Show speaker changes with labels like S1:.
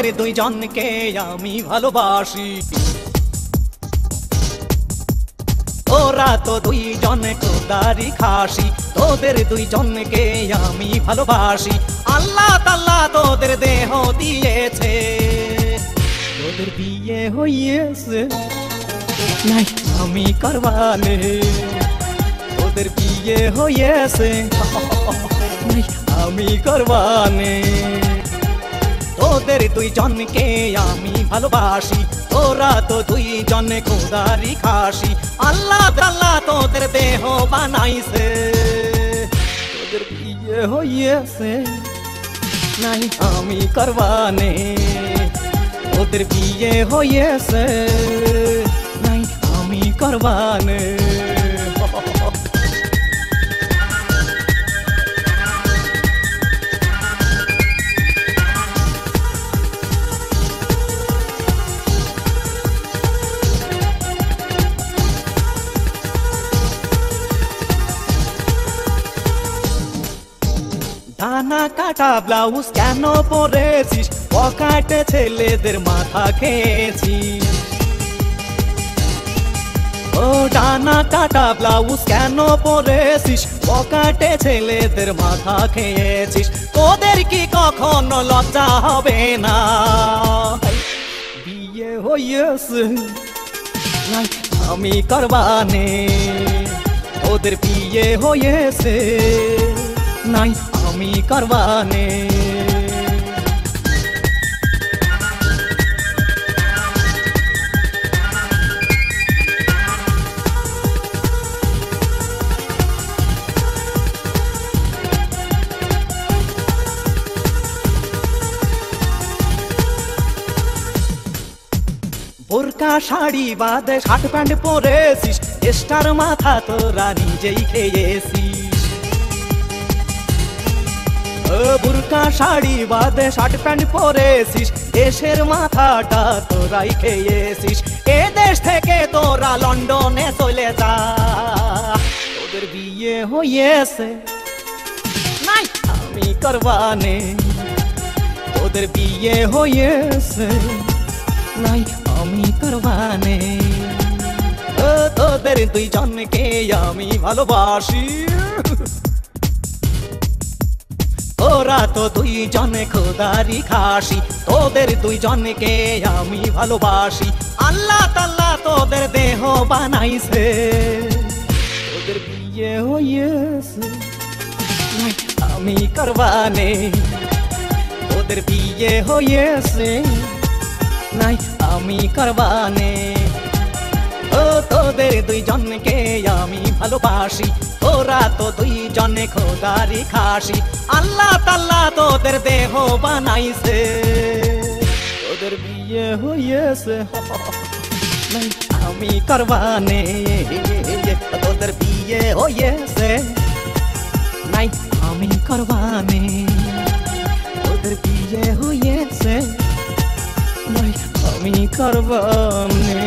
S1: তোদের দুইজনকে আমি ভালোবাসি। ওরা তো দুইজন খোদারি খাসি, তোদের দুইজনকে আমি ভালোবাসি। আল্লাহ তাআলা তোদের দেহ দিয়েছে, তোদের বিয়ে হয়েছে নাই আমি করবানে, তোদের বিয়ে হয়েছে নাই আমি করবানে। তোদের দুইজনকে আমি ভালোবাসি, তোরা তো দুইজন খোদারি খাসি। আল্লাহ তাআলা তোদের দেহ বানাইছে, তোদের বিয়ে হয়েছে নাই আমি করবানে, তোদের বিয়ে হয়েছে নাই আমি করবানে। ডানা কাটা ব্লাউজ কেন পরেছিস, পকেটে ছেলেদের মাথা খেয়েছিস। ও ডানা কাটা ব্লাউজ কেন পরেছিস, পকেটে ছেলেদের মাথা খেয়েছিস। তোদের কি কখনো লজ্জা হবে না, বিয়ে হয়েছে নাই আমি করবানে, তোদের বিয়ে হয়েছে নাই আমি করবানে। বোরকা শাড়ি বাদে শার্ট প্যান্ট পরেছিস, স্টার মাথা তোরা নিজেই খেয়েছিস। বুরকা শাড়ি বাদে শার্ট প্যান্ট পরেছিস, দেশের মাথাটা তোরাই খেয়েছিস। এ দেশ থেকে তোরা লন্ডনে চলে যা, তোদের বিয়ে হয়েছে নাই আমি করবানে, তোদের বিয়ে হয়েছে নাই আমি করবানে। তোদের দুইজনকে আমি ভালোবাসি, তোরা তো দুইজন খোদারি খাসি, তোদের দুইজনকে আমি ভালোবাসি। আল্লাহ তাআলা তোদের দেহ বানাইছে, তোদের বিয়ে হয়েছে নাই আমি করবানে, তোদের বিয়ে হয়েছে নাই আমি করবানে। ও তোদের দুইজনকে আমি ভালোবাসি, তোরা তো দুইজন খোদারি খাসি। আল্লাহ তাআলা তোদের দেহ বানাইছে, তোদের বিয়ে হয়েছে নাই আমি করবানে, তোদের বিয়ে হয়েছে নাই আমি করবানে, তোদের বিয়ে হয়েছে নাই আমি করবানে।